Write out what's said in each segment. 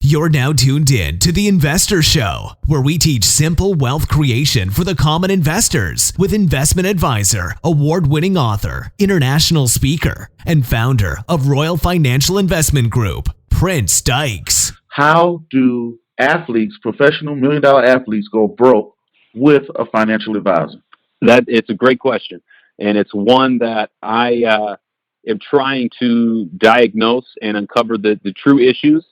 You're now tuned in to The Investor Show, where we teach simple wealth creation for the common investors with investment advisor, award-winning author, international speaker, and founder of Royal Financial Investment Group, Prince Dykes. How do athletes, professional million-dollar athletes, go broke with a financial advisor? It's a great question, and it's one that I am trying to diagnose and uncover the true issues.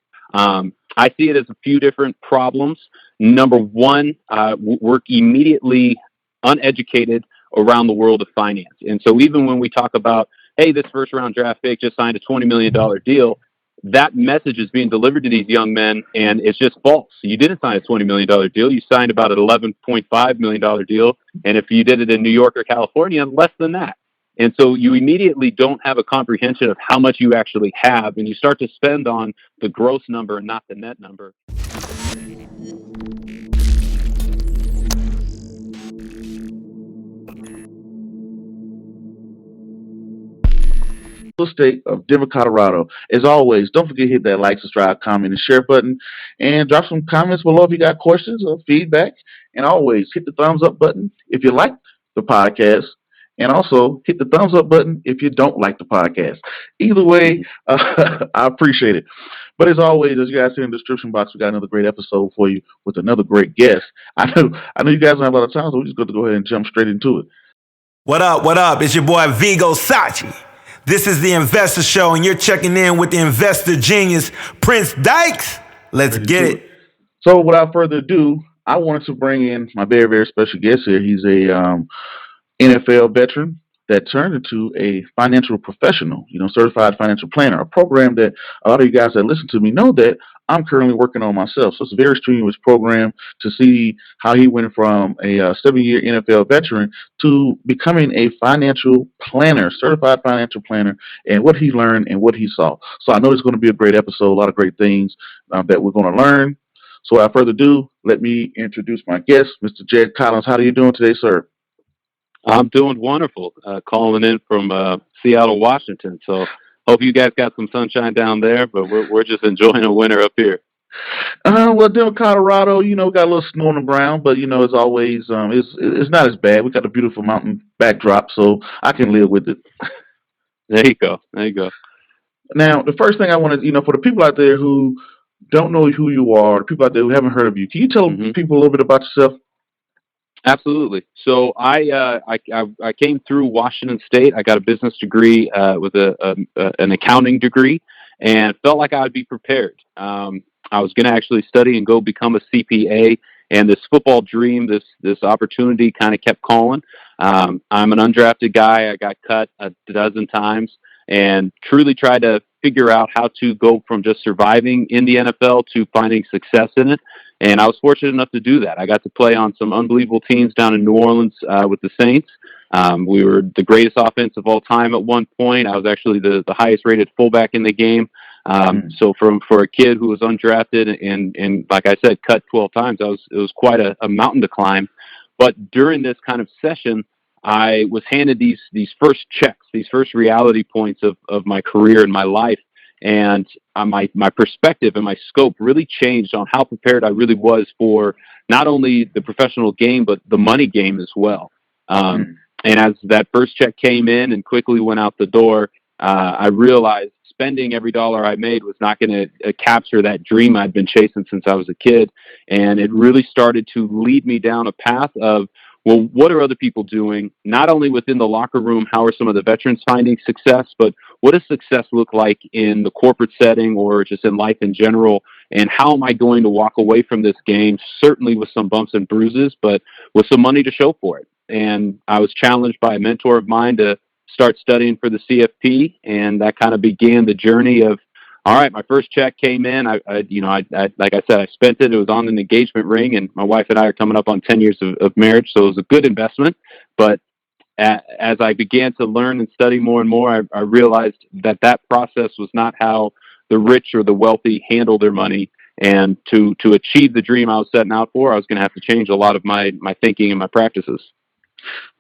I see it as a few different problems. Number one, we're immediately uneducated around the world of finance. And so even when we talk about, hey, this first round draft pick just signed a $20 million deal, that message is being delivered to these young men, and it's just false. You didn't sign a $20 million deal. You signed about an $11.5 million deal. And if you did it in New York or California, less than that. And so you immediately don't have a comprehension of how much you actually have, and you start to spend on the gross number and not the net number. State of Denver, Colorado. As always, don't forget to hit that like, subscribe, comment, and share button, and drop some comments below if you got questions or feedback. And always hit the thumbs up button if you like the podcast. And also hit the thumbs up button if you don't like the podcast. Either way, I appreciate it. But as always, as you guys see in the description box, we got another great episode for you with another great guest. I know you guys don't have a lot of time, so we're just going to go ahead and jump straight into it. What up? What up? It's your boy Vigo Sachi. This is the Investor Show, and you're checking in with the investor genius, Prince Dykes. Let's get it. So without further ado, I wanted to bring in my very, very special guest here. He's a NFL veteran that turned into a financial professional, certified financial planner, a program that a lot of you guys that listen to me know that I'm currently working on myself. So it's a very strenuous program to see how he went from a 7-year NFL veteran to becoming a financial planner, certified financial planner, and what he learned and what he saw. So I know it's going to be a great episode, a lot of great things that we're going to learn. So without further ado, let me introduce my guest, Mr. Jed Collins. How are you doing today, sir? I'm doing wonderful, calling in from Seattle, Washington. So hope you guys got some sunshine down there, but we're just enjoying the winter up here. Well, Denver, Colorado, got a little snow on the ground, but as always, it's not as bad. We got a beautiful mountain backdrop, so I can live with it. There you go. Now, the first thing I want to, for the people out there who don't know who you are, the people out there who haven't heard of you, can you tell people a little bit about yourself? Absolutely. So I came through Washington State. I got a business degree with an accounting degree, and felt like I would be prepared. I was going to actually study and go become a CPA, and this football dream, this opportunity kind of kept calling. I'm an undrafted guy. I got cut a dozen times and truly tried to figure out how to go from just surviving in the NFL to finding success in it. And I was fortunate enough to do that. I got to play on some unbelievable teams down in New Orleans with the Saints. We were the greatest offense of all time at one point. I was actually the highest rated fullback in the game. So for a kid who was undrafted and like I said, cut 12 times, it was quite a mountain to climb. But during this kind of session, I was handed these first checks, these first reality points of my career and my life. And my perspective and my scope really changed on how prepared I really was for not only the professional game, but the money game as well. And as that first check came in and quickly went out the door, I realized spending every dollar I made was not going to capture that dream I'd been chasing since I was a kid. And it really started to lead me down a path of, well, what are other people doing? Not only within the locker room, how are some of the veterans finding success, but what does success look like in the corporate setting or just in life in general? And how am I going to walk away from this game, certainly with some bumps and bruises, but with some money to show for it? And I was challenged by a mentor of mine to start studying for the CFP, and that kind of began the journey of, all right, my first check came in. I like I said, I spent it. It was on an engagement ring, and my wife and I are coming up on 10 years of marriage, so it was a good investment. But as I began to learn and study more and more, I realized that process was not how the rich or the wealthy handle their money. And to achieve the dream I was setting out for, I was going to have to change a lot of my thinking and my practices.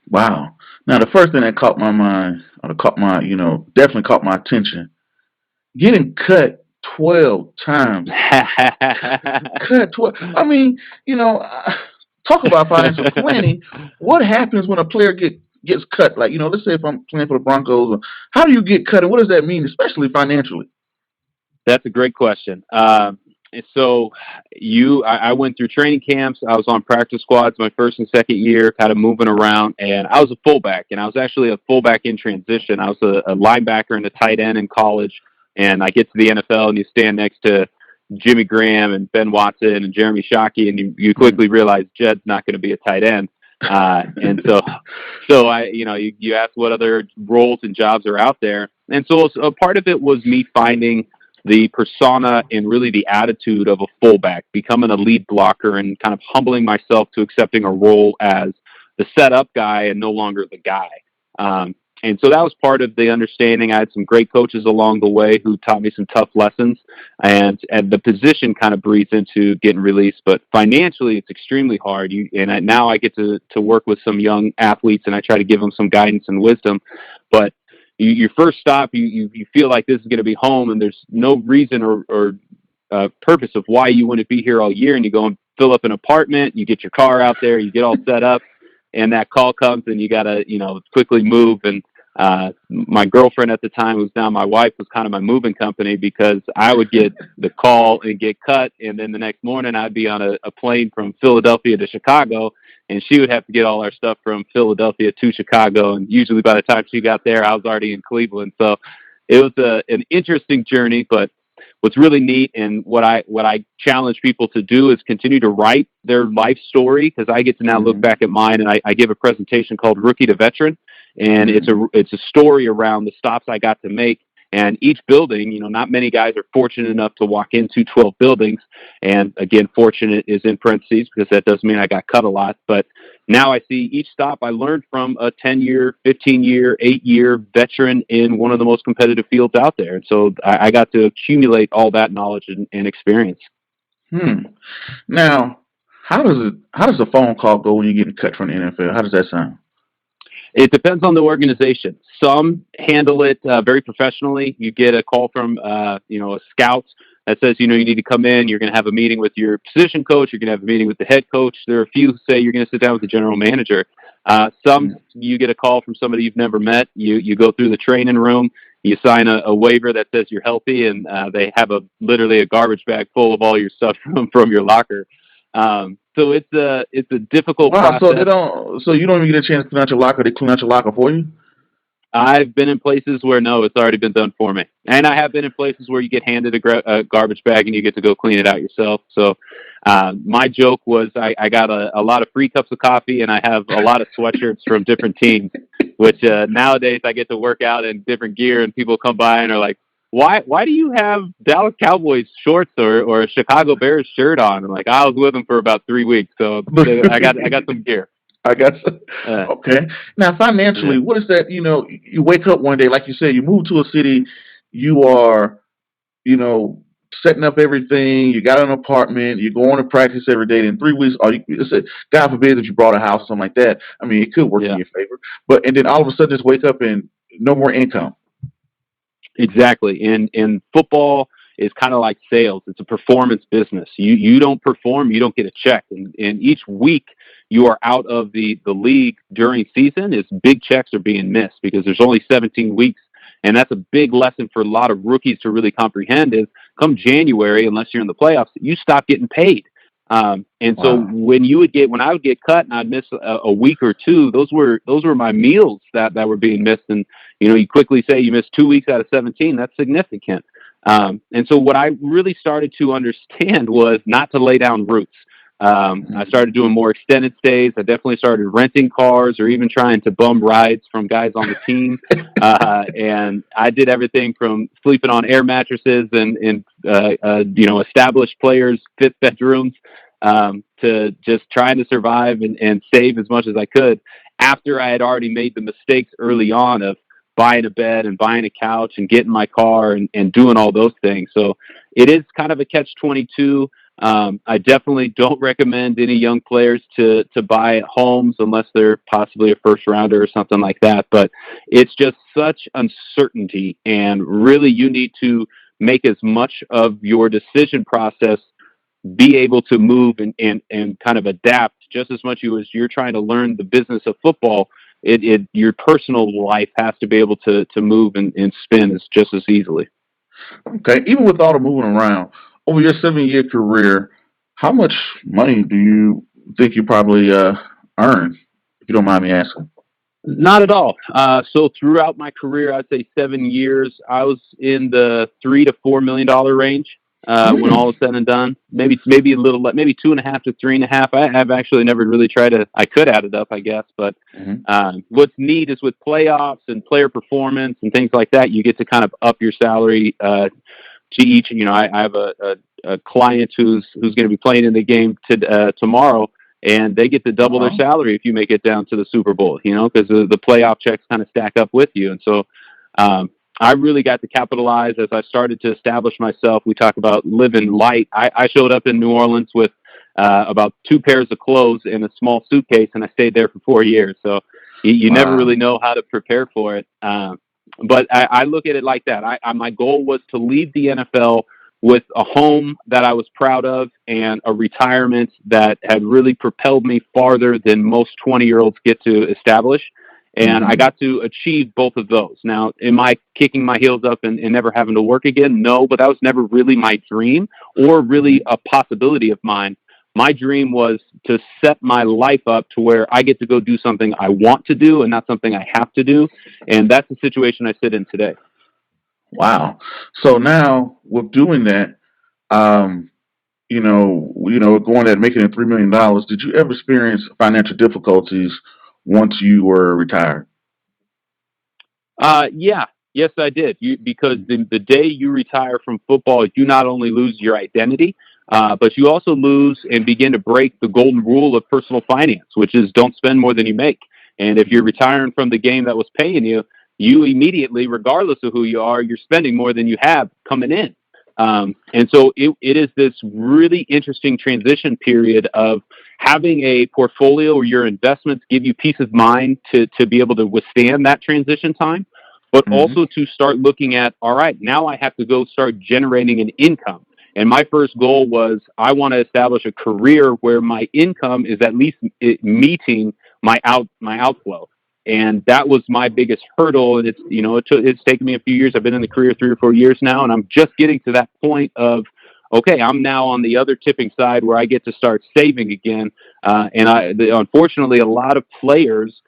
Wow. Now, the first thing that caught my mind, or definitely caught my attention, getting cut 12 times. Cut 12. I mean, talk about financial planning. What happens when a player gets cut? Like, let's say if I'm playing for the Broncos, how do you get cut, and what does that mean, especially financially? That's a great question. So I went through training camps. I was on practice squads my first and second year, kind of moving around, and I was a fullback, and I was actually a fullback in transition. I was a linebacker and a tight end in college, and I get to the NFL, and you stand next to Jimmy Graham and Ben Watson and Jeremy Shockey, and you quickly realize Jed's not going to be a tight end. And so you ask what other roles and jobs are out there. And so a part of it was me finding the persona and really the attitude of a fullback, becoming a lead blocker and kind of humbling myself to accepting a role as the setup guy and no longer the guy. And so that was part of the understanding. I had some great coaches along the way who taught me some tough lessons, and the position kind of breeds into getting released. But financially, it's extremely hard. Now I get to work with some young athletes, and I try to give them some guidance and wisdom. But your first stop, you feel like this is going to be home, and there's no reason or purpose of why you wouldn't be here all year. And you go and fill up an apartment, you get your car out there, you get all set up, and that call comes, and you got to quickly move. And my girlfriend at the time, who's now my wife, was kind of my moving company, because I would get the call and get cut, and then the next morning I'd be on a plane from Philadelphia to Chicago, and she would have to get all our stuff from Philadelphia to Chicago. And usually by the time she got there, I was already in Cleveland. So it was an interesting journey, but what's really neat and what I challenge people to do is continue to write their life story, because I get to now look back at mine, and I give a presentation called Rookie to Veteran. And it's a story around the stops I got to make. And each building, not many guys are fortunate enough to walk into 12 buildings. And again, fortunate is in parentheses, because that doesn't mean I got cut a lot. But now I see each stop I learned from a 10-year, 15-year, 8-year veteran in one of the most competitive fields out there. And so I got to accumulate all that knowledge and experience. Now, how does a phone call go when you're getting cut from the NFL? How does that sound? It depends on the organization. Some handle it very professionally. You get a call from, a scout that says, you need to come in. You're going to have a meeting with your position coach. You're going to have a meeting with the head coach. There are a few who say you're going to sit down with the general manager. Some you get a call from somebody you've never met. You go through the training room. You sign a waiver that says you're healthy, and they have literally a garbage bag full of all your stuff from your locker. So it's a difficult process. So you don't even get a chance to clean out your locker. They clean out your locker for you? I've been in places where no, it's already been done for me. And I have been in places where you get handed a garbage bag and you get to go clean it out yourself. So my joke was I got a lot of free cups of coffee, and I have a lot of sweatshirts from different teams, which nowadays I get to work out in different gear, and people come by and are like, Why do you have Dallas Cowboys shorts or a Chicago Bears shirt on? I'm like, I was with them for about 3 weeks, so I got some gear. I got some. Okay. Now, financially, what is that? You wake up one day, like you said, you move to a city, you are, setting up everything. You got an apartment. You're going to practice every day. In 3 weeks, God forbid that you bought a house or something like that. I mean, it could work in your favor, and then all of a sudden, just wake up and no more income. Exactly. And football is kind of like sales. It's a performance business. You don't perform, you don't get a check. And each week you are out of the league during season, is big checks are being missed, because there's only 17 weeks. And that's a big lesson for a lot of rookies to really comprehend, is come January, unless you're in the playoffs, you stop getting paid. So when I would get cut and I'd miss a week or two, those were my meals that were being missed. And, you quickly say you missed 2 weeks out of 17, that's significant. And so what I really started to understand was not to lay down roots. I started doing more extended stays. I definitely started renting cars, or even trying to bum rides from guys on the team. And I did everything from sleeping on air mattresses and established players' fifth bedrooms, to just trying to survive and save as much as I could, after I had already made the mistakes early on of buying a bed and buying a couch and getting my car and doing all those things. So it is kind of a catch-22. I definitely don't recommend any young players to buy homes unless they're possibly a first rounder or something like that. But it's just such uncertainty, and really you need to make as much of your decision process be able to move and kind of adapt just as much as you're trying to learn the business of football. Your personal life has to be able to move and spin just as easily. Okay, even with all the moving around over your 7-year career, how much money do you think you probably earn, if you don't mind me asking? Not at all. So throughout my career, I'd say 7 years, I was in the $3 to $4 million range. When all is said and done, maybe a little, maybe 2.5 to 3.5. I have actually never really tried to. I could add it up, I guess. But what's neat is with playoffs and player performance and things like that, you get to kind of up your salary to each. I have a client who's going to be playing in the game tomorrow, and they get to double their salary if you make it down to the Super Bowl. Because the playoff checks kind of stack up with you, and so. I really got to capitalize as I started to establish myself. We talk about living light. I showed up in New Orleans with about 2 pairs of clothes and a small suitcase, and I stayed there for 4 years. So you never really know how to prepare for it. But I look at it like that. My goal was to leave the NFL with a home that I was proud of and a retirement that had really propelled me farther than most 20-year-olds get to establish. And I got to achieve both of those. Now, am I kicking my heels up and never having to work again? No, but that was never really my dream or really a possibility of mine. My dream was to set my life up to where I get to go do something I want to do and not something I have to do. And that's the situation I sit in today. Wow. So now with doing that, going at making it $3 million, did you ever experience financial difficulties once you were retired? Yeah. Yes, I did. Because the day you retire from football, you not only lose your identity, but you also lose and begin to break the golden rule of personal finance, which is don't spend more than you make. And if you're retiring from the game that was paying you, you immediately, regardless of who you are, you're spending more than you have coming in. And so it is this really interesting transition period of having a portfolio where your investments give you peace of mind to be able to withstand that transition time, but also to start looking at, all right, now I have to go start generating an income. And my first goal was I want to establish a career where my income is at least meeting my outflow. And that was my biggest hurdle. And it's taken me a few years. I've been in the career 3 or 4 years now, and I'm just getting to that point of, okay, I'm now on the other tipping side where I get to start saving again. Unfortunately, a lot of players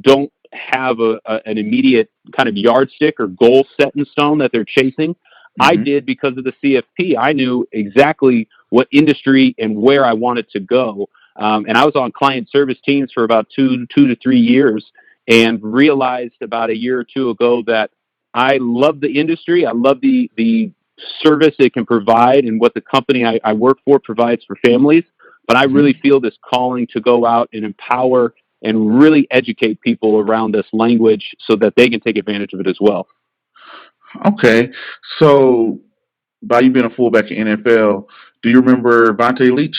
don't have an immediate kind of yardstick or goal set in stone that they're chasing. I did because of the CFP. I knew exactly what industry and where I wanted to go. And I was on client service teams for about 2 to 3 years, and realized about a year or two ago that I love the industry. I love the service it can provide and what the company I work for provides for families. But I really feel this calling to go out and empower and really educate people around this language so that they can take advantage of it as well. Okay. So by you being a fullback in NFL, do you remember Vontae Leach?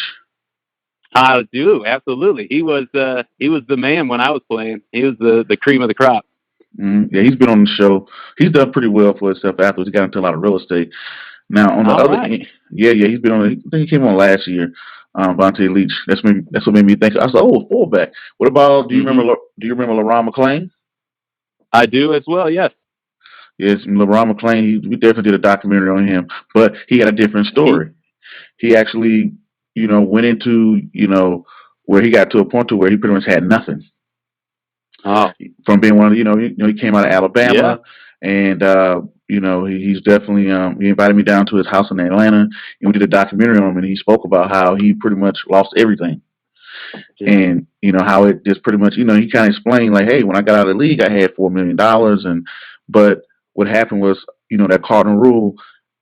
I do, absolutely. He was the man when I was playing. He was the cream of the crop. Yeah, he's been on the show. He's done pretty well for himself afterwards. He got into a lot of real estate. Now on the other end, he's been on. I think he came on last year. Vontae Leach. That's what made me think. I was like, oh, fullback. What about? Do you remember LaRon McClain? I do as well. Yes. Yes, LaRon McClain. We definitely did a documentary on him, but he had a different story. He actually, went into, where he got to a point to where he pretty much had nothing. Oh. From being one of he came out of Alabama, and he's definitely he invited me down to his house in Atlanta, and we did a documentary on him, and he spoke about how he pretty much lost everything, and how it just pretty much he kind of explained like, hey, when I got out of the league, I had $4 million, but what happened was that cardinal rule.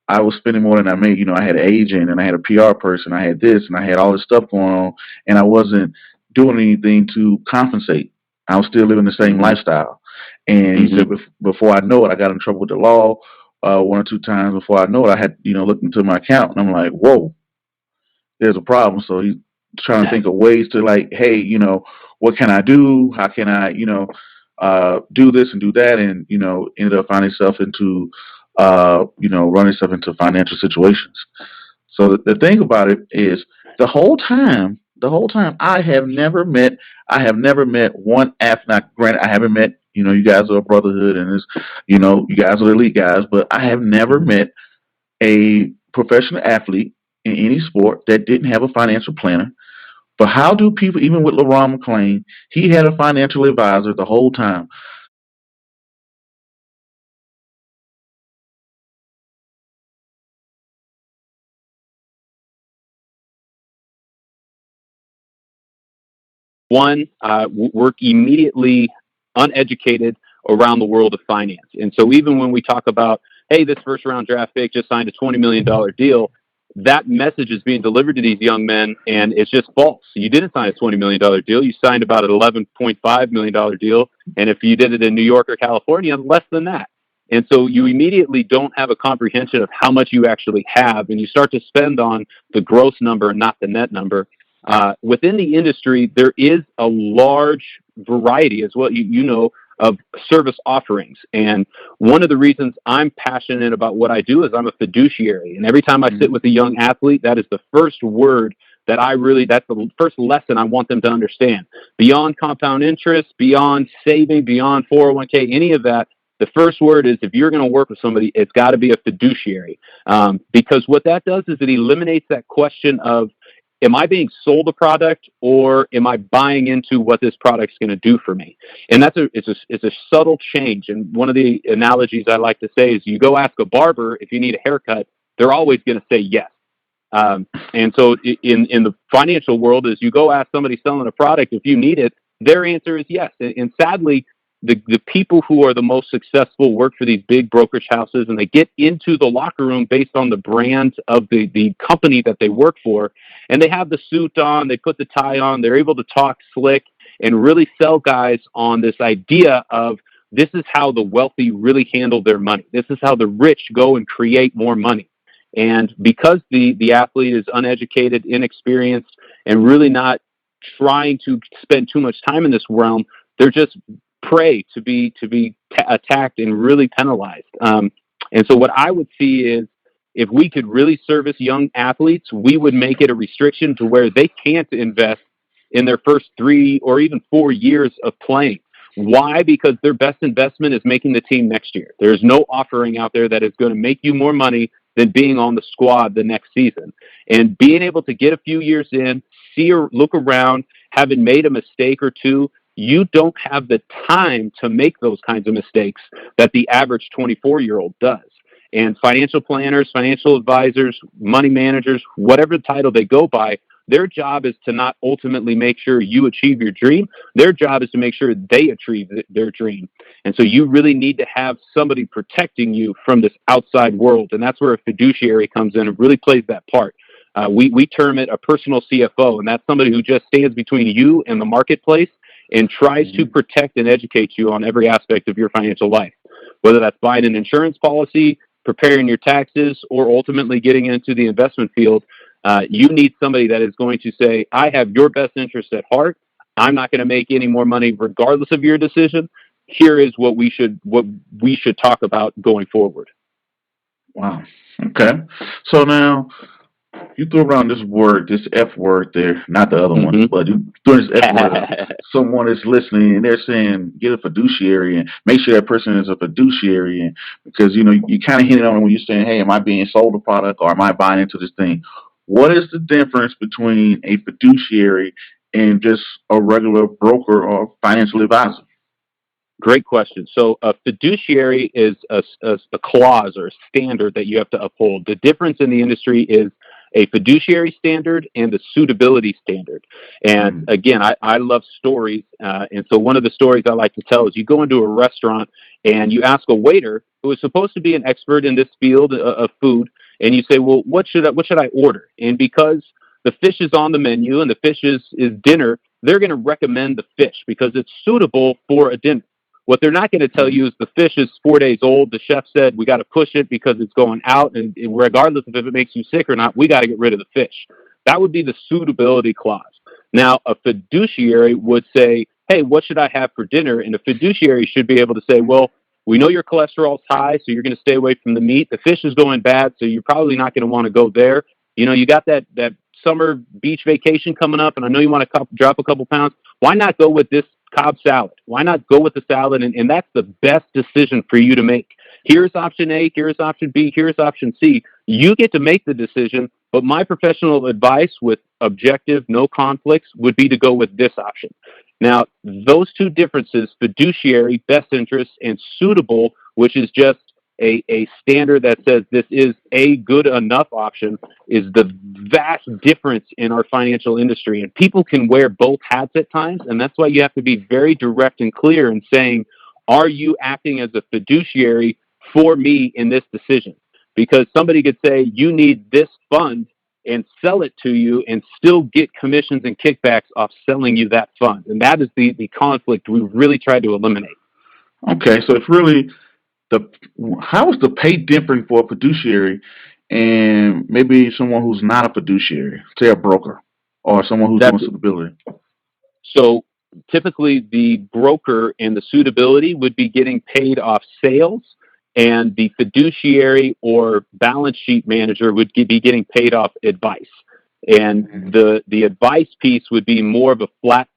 I was spending more than I made. I had an agent and I had a PR person. I had this and I had all this stuff going on, and I wasn't doing anything to compensate. I was still living the same lifestyle. And he said, before I know it, I got in trouble with the law 1 or 2 times. Before I know it, I had looked into my account, and I'm like, whoa, there's a problem. So he's trying to think of ways to like, hey, what can I do? How can I, do this and do that? And ended up finding himself into run yourself into financial situations. So the thing about it is, the whole time, I have never met one athlete. Granted, I haven't met, you guys are a brotherhood, and you guys are elite guys, but I have never met a professional athlete in any sport that didn't have a financial planner. But how do people, even with LeBron McClain, he had a financial advisor the whole time. One, work immediately uneducated around the world of finance. And so even when we talk about, hey, this first round draft pick just signed a $20 million deal, that message is being delivered to these young men, and it's just false. You didn't sign a $20 million deal. You signed about an $11.5 million deal. And if you did it in New York or California, less than that. And so you immediately don't have a comprehension of how much you actually have, and you start to spend on the gross number and not the net number. Within the industry, there is a large variety, as well, of service offerings. And one of the reasons I'm passionate about what I do is I'm a fiduciary. And every time I sit with a young athlete, that is the first word that's the first lesson I want them to understand. Beyond compound interest, beyond saving, beyond 401k, any of that, the first word is, if you're going to work with somebody, it's got to be a fiduciary. Because what that does is it eliminates that question of, am I being sold a product, or am I buying into what this product's going to do for me? And it's a subtle change. And one of the analogies I like to say is, you go ask a barber if you need a haircut, they're always going to say yes. And so in the financial world, as you go ask somebody selling a product if you need it, their answer is yes. And sadly, the people who are the most successful work for these big brokerage houses, and they get into the locker room based on the brand of the company that they work for. And they have the suit on, they put the tie on, they're able to talk slick and really sell guys on this idea of, this is how the wealthy really handle their money. This is how the rich go and create more money. And because the athlete is uneducated, inexperienced, and really not trying to spend too much time in this realm, they're just prey to be attacked and really penalized. And so what I would see is, if we could really service young athletes, we would make it a restriction to where they can't invest in their first 3 or even 4 years of playing. Why? Because their best investment is making the team next year. There's no offering out there that is going to make you more money than being on the squad the next season. And being able to get a few years in, see or look around, having made a mistake or two, you don't have the time to make those kinds of mistakes that the average 24-year-old does. And financial planners, financial advisors, money managers, whatever title they go by, their job is to not ultimately make sure you achieve your dream. Their job is to make sure they achieve their dream. And so you really need to have somebody protecting you from this outside world. And that's where a fiduciary comes in and really plays that part. We term it a personal CFO, and that's somebody who just stands between you and the marketplace and tries to protect and educate you on every aspect of your financial life, whether that's buying an insurance policy, preparing your taxes, or ultimately getting into the investment field. You need somebody that is going to say, I have your best interest at heart. I'm not going to make any more money regardless of your decision. Here is what we should talk about going forward. Wow. Okay. So now, you threw around this F word there, not the other one, but you threw this F word. Someone is listening and they're saying, get a fiduciary and make sure that person is a fiduciary. And because, you kind of hinted on it when you're saying, hey, am I being sold a product, or am I buying into this thing? What is the difference between a fiduciary and just a regular broker or financial advisor? Great question. So a fiduciary is a clause or a standard that you have to uphold. The difference in the industry is a fiduciary standard and a suitability standard. And again, I love stories. And so one of the stories I like to tell is, you go into a restaurant and you ask a waiter who is supposed to be an expert in this field of food, and you say, well, what should I order? And because the fish is on the menu and the fish is dinner, they're going to recommend the fish because it's suitable for a dinner. What they're not going to tell you is the fish is 4 days old. The chef said, we got to push it because it's going out. And regardless of if it makes you sick or not, we got to get rid of the fish. That would be the suitability clause. Now, a fiduciary would say, hey, what should I have for dinner? And a fiduciary should be able to say, well, we know your cholesterol's high, so you're going to stay away from the meat. The fish is going bad, so you're probably not going to want to go there. You got that summer beach vacation coming up, and I know you want to drop a couple pounds. Why not go with this Cobb salad? Why not go with the salad? And that's the best decision for you to make. Here's option A, here's option B, here's option C. You get to make the decision, but my professional advice with objective, no conflicts, would be to go with this option. Now, those two differences, fiduciary, best interest, and suitable, which is just a standard that says this is a good enough option, is the vast difference in our financial industry. And people can wear both hats at times, and that's why you have to be very direct and clear in saying, are you acting as a fiduciary for me in this decision? Because somebody could say, you need this fund, and sell it to you and still get commissions and kickbacks off selling you that fund. And that is the conflict we really try to eliminate. Okay, so it's really how is the pay different for a fiduciary and maybe someone who's not a fiduciary, say a broker or someone who's doing suitability? So typically the broker and the suitability would be getting paid off sales, and the fiduciary or balance sheet manager would be getting paid off advice. And the advice piece would be more of a flat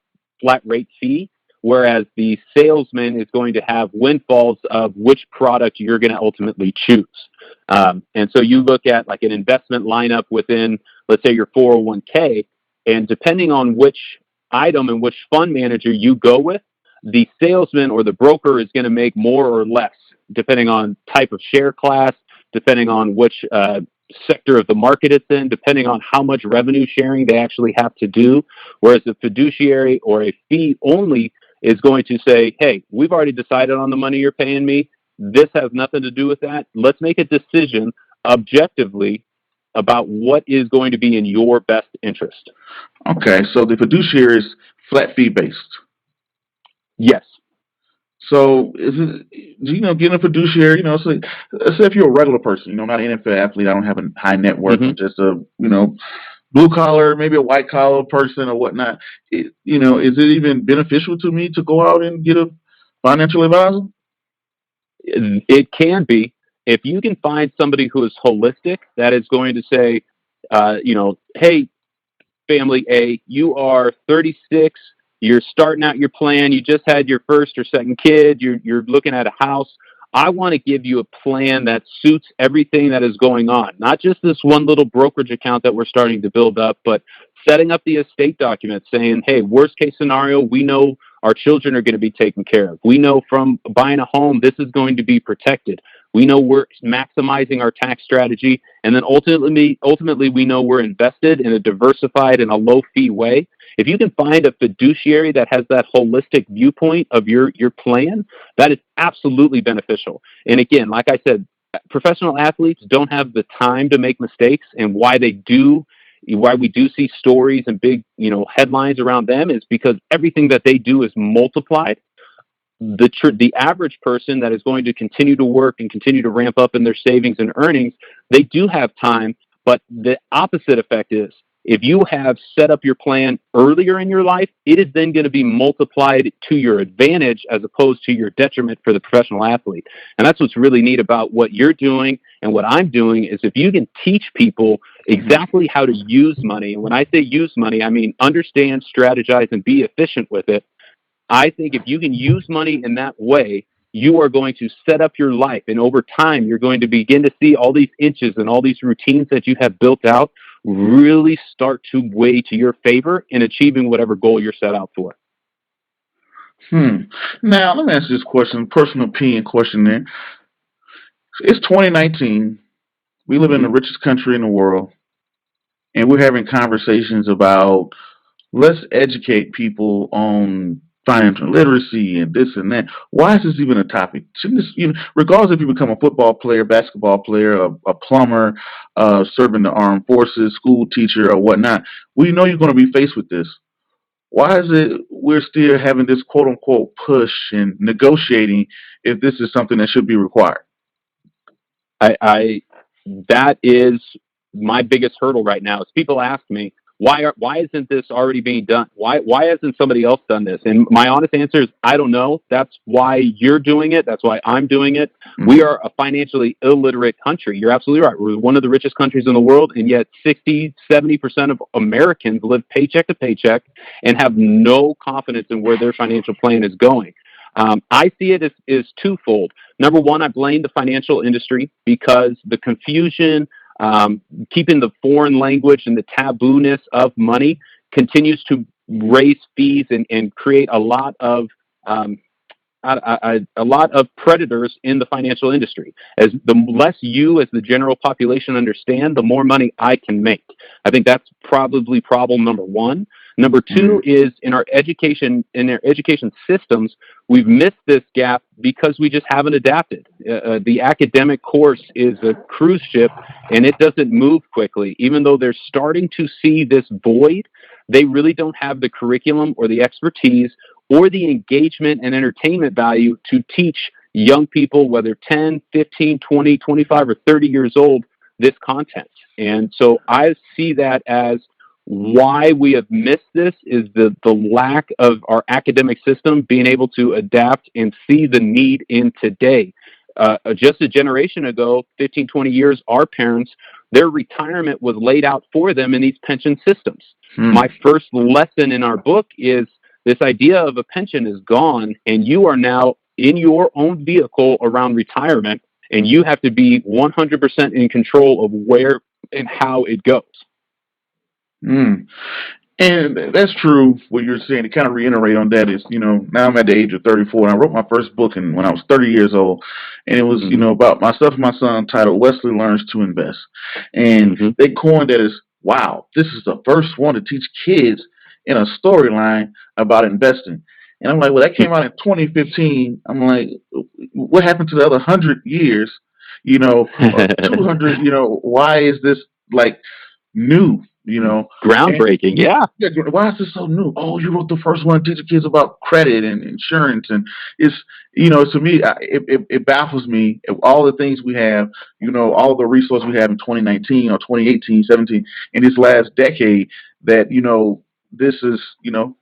rate fee, whereas the salesman is going to have windfalls of which product you're going to ultimately choose. And so you look at like an investment lineup within, let's say, your 401k, and depending on which item and which fund manager you go with, the salesman or the broker is going to make more or less, depending on type of share class, depending on which sector of the market it's in, depending on how much revenue sharing they actually have to do. Whereas a fiduciary or a fee only is going to say, hey, we've already decided on the money you're paying me. This has nothing to do with that. Let's make a decision objectively about what is going to be in your best interest. Okay, so the fiduciary is flat fee based. Yes. So is it, getting a fiduciary, so let's say if you're a regular person, not an NFL athlete, I don't have a high net worth, just a, blue collar, maybe a white collar person or whatnot. Is it even beneficial to me to go out and get a financial advisor? It can be. If you can find somebody who is holistic, that is going to say, hey, family A, you are 36. You're starting out your plan. You just had your first or second kid. You're looking at a house. I want to give you a plan that suits everything that is going on, not just this one little brokerage account that we're starting to build up, but setting up the estate documents saying, hey, worst case scenario, we know our children are going to be taken care of. We know from buying a home, this is going to be protected. We know we're maximizing our tax strategy. And then ultimately, we know we're invested in a diversified and a low fee way. If you can find a fiduciary that has that holistic viewpoint of your plan, that is absolutely beneficial. And again, like I said, professional athletes don't have the time to make mistakes, and why we do see stories and big, headlines around them is because everything that they do is multiplied. The average person that is going to continue to work and continue to ramp up in their savings and earnings, they do have time, but the opposite effect is, if you have set up your plan earlier in your life, it is then going to be multiplied to your advantage as opposed to your detriment for the professional athlete. And that's what's really neat about what you're doing and what I'm doing is if you can teach people exactly how to use money, and when I say use money, I mean understand, strategize, and be efficient with it. I think if you can use money in that way, you are going to set up your life. And over time, you're going to begin to see all these inches and all these routines that you have built out really start to weigh to your favor in achieving whatever goal you're set out for. Now, let me ask you this question, personal opinion question there. It's 2019. We live in the richest country in the world, and we're having conversations about let's educate people on financial literacy and this and that. Why is this even a topic? Shouldn't this, regardless if you become a football player, basketball player, a plumber, serving the armed forces, school teacher, or whatnot, we know you're going to be faced with this. Why is it we're still having this quote unquote push and negotiating if this is something that should be required? That is my biggest hurdle right now is people ask me, Why isn't this already being done? Why hasn't somebody else done this? And my honest answer is, I don't know. That's why you're doing it. That's why I'm doing it. Mm-hmm. We are a financially illiterate country. You're absolutely right. We're one of the richest countries in the world, and yet 60-70% of Americans live paycheck to paycheck and have no confidence in where their financial plan is going. I see it as twofold. Number one, I blame the financial industry because the confusion, keeping the foreign language and the taboo-ness of money continues to raise fees and create a lot of predators in the financial industry. As the less you as the general population understand, the more money I can make. I think that's probably problem number one. Number two is in our education systems, we've missed this gap because we just haven't adapted. The academic course is a cruise ship and it doesn't move quickly. Even though they're starting to see this void, they really don't have the curriculum or the expertise or the engagement and entertainment value to teach young people, whether 10, 15, 20, 25, or 30 years old, this content. And so I see that as why we have missed this is the lack of our academic system being able to adapt and see the need in today. Just a generation ago, 15, 20 years, our parents, their retirement was laid out for them in these pension systems. My first lesson in our book is this idea of a pension is gone, and you are now in your own vehicle around retirement, and you have to be 100% in control of where and how it goes. And that's true what you're saying. To kind of reiterate on that is, now I'm at the age of 34, and I wrote my first book when I was 30 years old, and it was, about myself and my son, titled Wesley Learns to Invest. And they coined that as, wow, this is the first one to teach kids in a storyline about investing. And I'm like, well, that came out in 2015. I'm like, what happened to the other 100 years, or 200, why is this like new? Groundbreaking, yeah. Why is this so new? Oh, you wrote the first one to teach kids about credit and insurance, and it's to me it baffles me all the things we have, all the resources we have in 2019 or 2018, 17 in this last decade that this is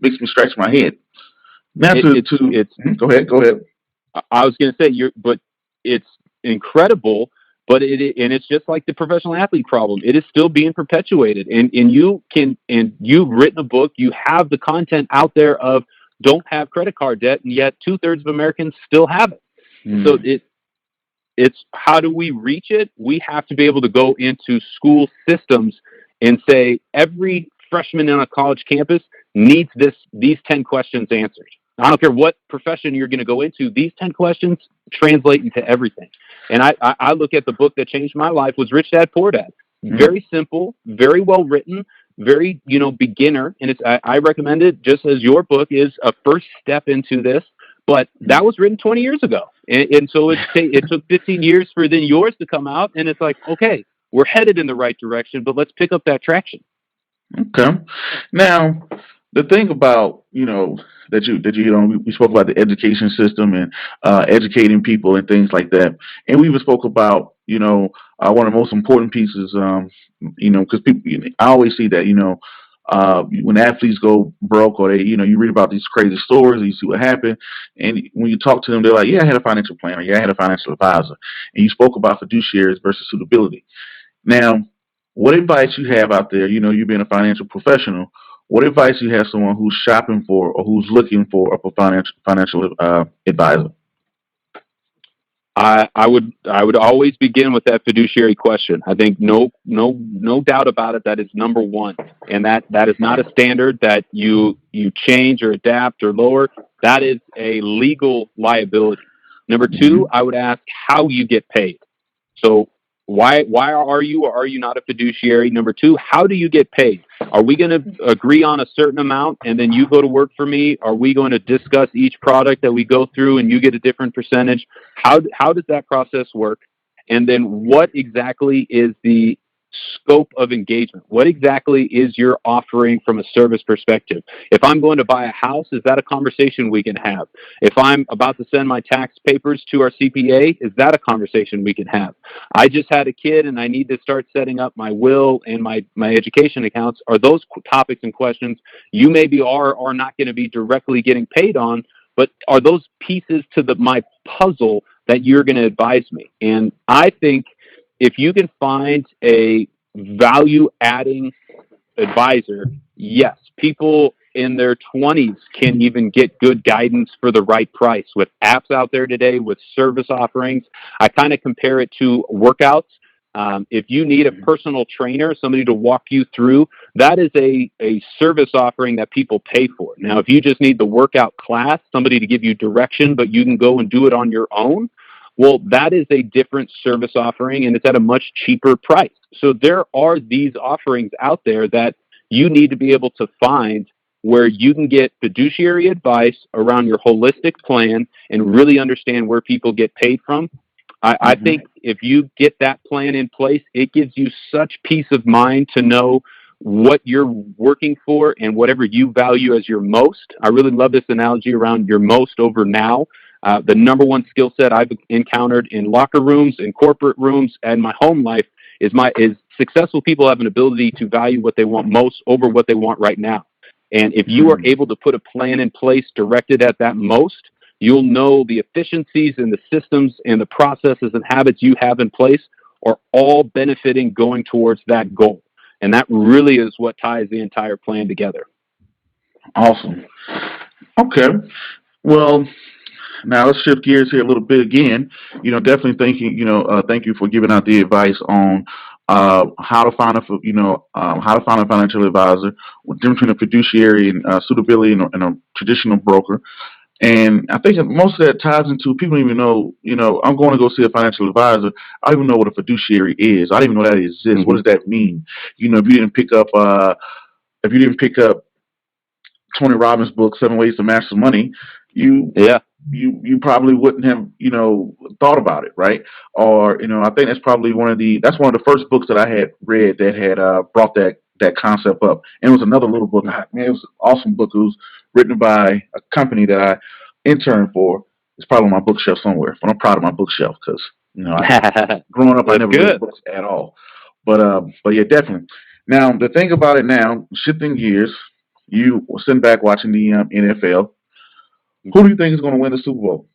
makes me scratch my head. Now go ahead. I was going to say but it's incredible. But it's just like the professional athlete problem. It is still being perpetuated. And you've written a book, you have the content out there of don't have credit card debt, and yet 2/3 of Americans still have it. So it's how do we reach it? We have to be able to go into school systems and say every freshman on a college campus needs these 10 questions answered. I don't care what profession you're going to go into. These 10 questions translate into everything. And I look at the book that changed my life was Rich Dad, Poor Dad. Very simple, very well written, very, beginner. And I recommend it just as your book is a first step into this. But that was written 20 years ago. And so it took 15 years for then yours to come out. And it's like, okay, we're headed in the right direction, but let's pick up that traction. Okay. Now, the thing about, that you we spoke about the education system and educating people and things like that. And we even spoke about, one of the most important pieces, because people, I always see that, when athletes go broke or they, you read about these crazy stories and you see what happened. And when you talk to them, they're like, yeah, I had a financial planner. Yeah, I had a financial advisor. And you spoke about fiduciaries versus suitability. Now, what advice you have out there, you being a financial professional, what advice you have someone who's shopping for or who's looking for a financial advisor? I would always begin with that fiduciary question. I think no doubt about it. That is number one, and that is not a standard that you change or adapt or lower. That is a legal liability. Number two, I would ask how you get paid. So why are you or are you not a fiduciary? Number two, how do you get paid? Are we going to agree on a certain amount and then you go to work for me? Are we going to discuss each product that we go through and you get a different percentage? How does that process work? And then what exactly is the scope of engagement. What exactly is your offering from a service perspective? If I'm going to buy a house, is that a conversation we can have? If I'm about to send my tax papers to our CPA, is that a conversation we can have? I just had a kid and I need to start setting up my will and my education accounts. Are those topics and questions you maybe are or are not going to be directly getting paid on, but are those pieces to my puzzle that you're going to advise me? And I think if you can find a value-adding advisor, yes, people in their 20s can even get good guidance for the right price with apps out there today, with service offerings. I kind of compare it to workouts. If you need a personal trainer, somebody to walk you through, that is a service offering that people pay for. Now, if you just need the workout class, somebody to give you direction, but you can go and do it on your own, well, that is a different service offering, and it's at a much cheaper price. So there are these offerings out there that you need to be able to find where you can get fiduciary advice around your holistic plan and really understand where people get paid from. I think if you get that plan in place, it gives you such peace of mind to know what you're working for and whatever you value as your most. I really love this analogy around your most over now. The number one skill set I've encountered in locker rooms, in corporate rooms, and my home life is successful people have an ability to value what they want most over what they want right now. And if you are able to put a plan in place directed at that most, you'll know the efficiencies and the systems and the processes and habits you have in place are all benefiting going towards that goal. And that really is what ties the entire plan together. Awesome. Okay. Well, now let's shift gears here a little bit again. Definitely thank you for giving out the advice on how to find a financial advisor, the difference between a fiduciary and suitability and a traditional broker. And I think most of that ties into people don't even know, I'm going to go see a financial advisor. I don't even know what a fiduciary is. I don't even know that exists. Mm-hmm. What does that mean? If you didn't pick up Tony Robbins' book, 7 Ways to Master Money, you probably wouldn't have, thought about it, right? Or, I think that's probably one of the first books that I had read that had brought that concept up. And it was another little book. It was an awesome book. It was written by a company that I interned for. It's probably on my bookshelf somewhere. But I'm proud of my bookshelf because, growing up, I never read books at all. But yeah, definitely. Now, the thing about it now, shifting gears, you were sitting back watching the NFL. Who do you think is going to win the Super Bowl?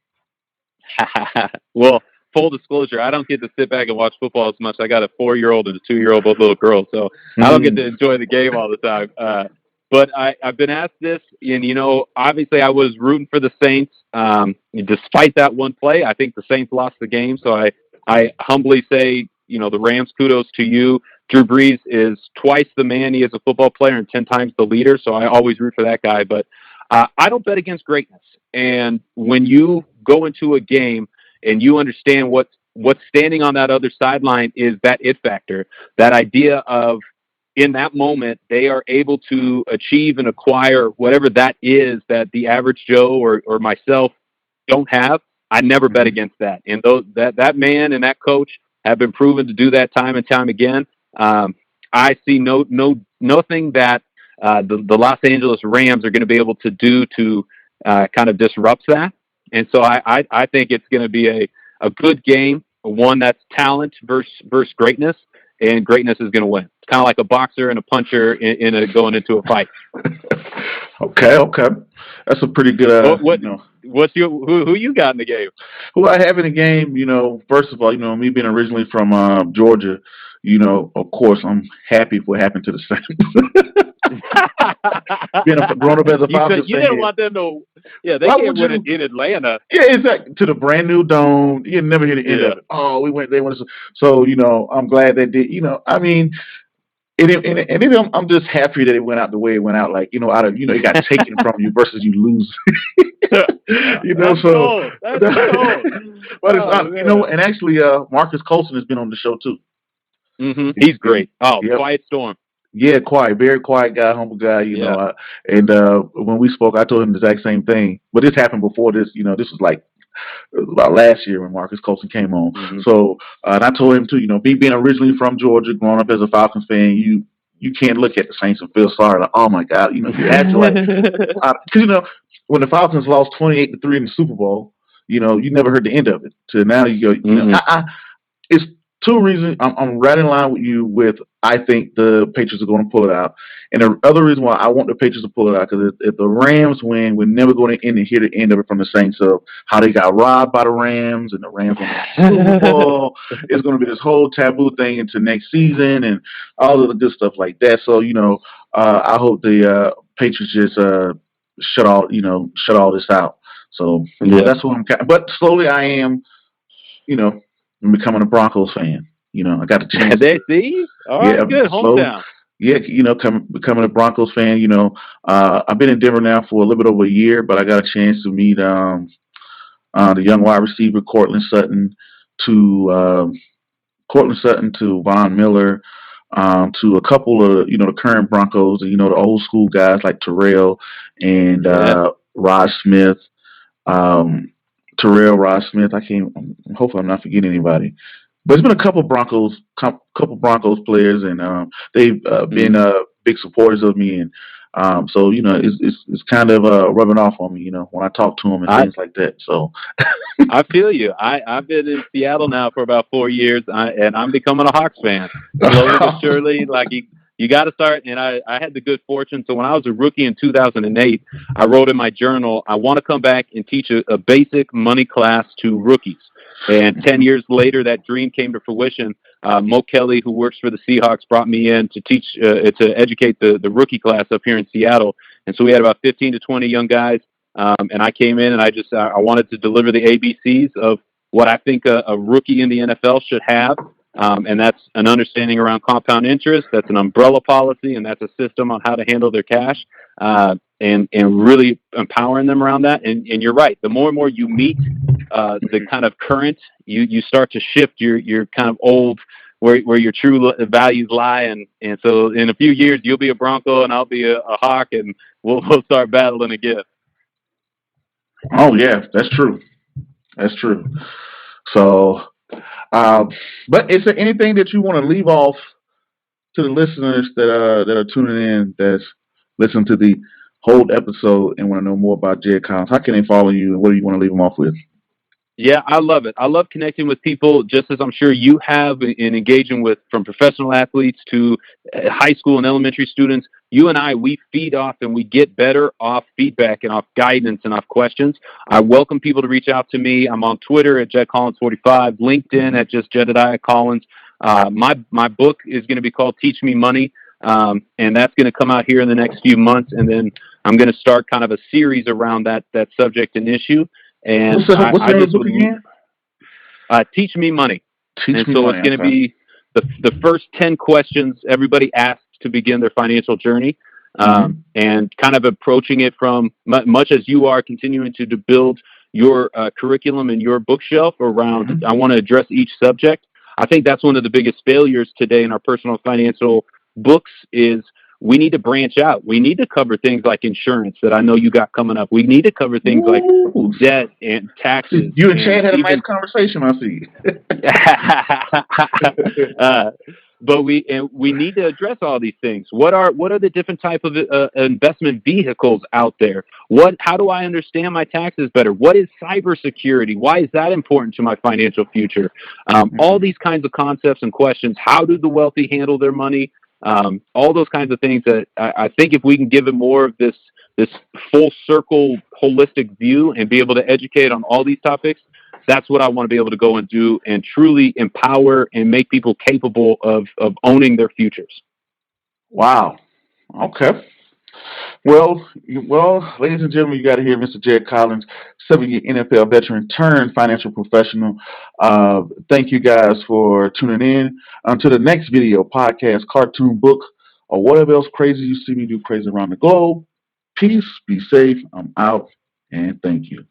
Well, full disclosure, I don't get to sit back and watch football as much. I got a 4-year-old and a 2-year-old, both little girls, so I don't get to enjoy the game all the time. But I've been asked this, and, obviously I was rooting for the Saints. Despite that one play, I think the Saints lost the game, so I humbly say, the Rams, kudos to you. Drew Brees is twice the man he is a football player and 10 times the leader, so I always root for that guy. But I don't bet against greatness. And when you go into a game and you understand what's standing on that other sideline is that it factor, that idea of in that moment they are able to achieve and acquire whatever that is that the average Joe or myself don't have. I never bet against that. And that man and that coach have been proven to do that time and time again. I see nothing that the Los Angeles Rams are going to be able to do to kind of disrupt that. And so I think it's going to be a good game, one that's talent versus greatness, and greatness is going to win. It's kind of like a boxer and a puncher going into a fight. Okay. That's a pretty good. What's who you got in the game? Who I have in the game, first of all, me being originally from Georgia, of course, I'm happy for what happened to the Saints. Being grown up as a Falcons fan, you didn't want them to. Yeah, they can't win in Atlanta. Yeah, exactly. To the brand new dome, you never hear the end of it. Oh, they went. So I'm glad they did. I mean. I'm just happy that it went out the way it went out. Like, it got taken from you versus you lose. That's so. Cool. That's cool. But and actually, Marcus Colson has been on the show too. Mm-hmm. He's great. Oh, yep. Quiet Storm. Yeah, quiet, very quiet guy, humble guy. And when we spoke, I told him the exact same thing. But this happened before this. This was like It was about last year when Marcus Colston came on. Mm-hmm. So, and I told him too, being originally from Georgia, growing up as a Falcons fan, you can't look at the Saints and feel sorry. Like, oh my God, you act like, because when the Falcons lost 28-3 in the Super Bowl, you never heard the end of it. So now you go, it's two reasons. I'm right in line with you with I think the Patriots are going to pull it out. And the other reason why I want the Patriots to pull it out, because if the Rams win, we're never going to hear the end of it from the Saints of how they got robbed by the Rams and the Rams won the Super Bowl. It's going to be this whole taboo thing into next season and all of the good stuff like that. So, I hope the Patriots just shut all this out. So, that's what I'm. But slowly I am, I'm becoming a Broncos fan. I got a chance. See? All right, good. Hometown. Becoming a Broncos fan. I've been in Denver now for a little bit over a year, but I got a chance to meet the young wide receiver Cortland Sutton, to Von Miller, to a couple of the current Broncos, the old school guys like Terrell and Rod Smith. Rod Smith. Hopefully I'm not forgetting anybody. But it's been a couple Broncos players, and they've been big supporters of me, and so it's kind of rubbing off on me, when I talk to them and things like that. So I feel you. I've been in Seattle now for about 4 years, and I'm becoming a Hawks fan slowly but surely. Like you got to start. And I had the good fortune. So when I was a rookie in 2008, I wrote in my journal, I want to come back and teach a basic money class to rookies. And 10 years later, that dream came to fruition. Mo Kelly, who works for the Seahawks, brought me in to teach, to educate the rookie class up here in Seattle. And so we had about 15 to 20 young guys. And I came in and I wanted to deliver the ABCs of what I think a rookie in the NFL should have. And that's an understanding around compound interest. That's an umbrella policy, and that's a system on how to handle their cash, and really empowering them around that. And you're right. The more and more you meet the kind of current, you start to shift your kind of old where your true values lie. And so in a few years, you'll be a Bronco and I'll be a Hawk, and we'll start battling again. Oh yeah, that's true. That's true. So. But is there anything that you want to leave off to the listeners that are tuning in, that's listening to the whole episode and want to know more about Jed Collins? How can they follow you, and what do you want to leave them off with? Yeah, I love it. I love connecting with people, just as I'm sure you have, in engaging with, from professional athletes to high school and elementary students. You and I, we feed off and we get better off feedback and off guidance and off questions. I welcome people to reach out to me. I'm on Twitter at Jed Collins 45, LinkedIn at just Jedediah Collins. My book is going to be called Teach Me Money, and that's going to come out here in the next few months. And then I'm going to start kind of a series around that subject and issue. And what's the book again? Teach Me Money. It's going to be the first 10 questions everybody asks to begin their financial journey, and kind of approaching it from much as you are continuing to build your curriculum and your bookshelf around. I want to address each subject. I think that's one of the biggest failures today in our personal financial books is we need to branch out. We need to cover things like insurance that I know you got coming up. We need to cover things like debt and taxes. You and Chad had a nice conversation, I see. But we need to address all these things. What are the different type of investment vehicles out there? How do I understand my taxes better? What is cybersecurity? Why is that important to my financial future? All these kinds of concepts and questions. How do the wealthy handle their money? All those kinds of things that I think if we can give it more of this full circle holistic view and be able to educate on all these topics, that's what I want to be able to go and do and truly empower and make people capable of owning their futures. Wow. Okay. Well, ladies and gentlemen, you got to hear Mr. Jed Collins, 7-year NFL veteran turned financial professional. Thank you guys for tuning in. Until the next video, podcast, cartoon, book, or whatever else crazy you see me do crazy around the globe. Peace, be safe. I'm out, and thank you.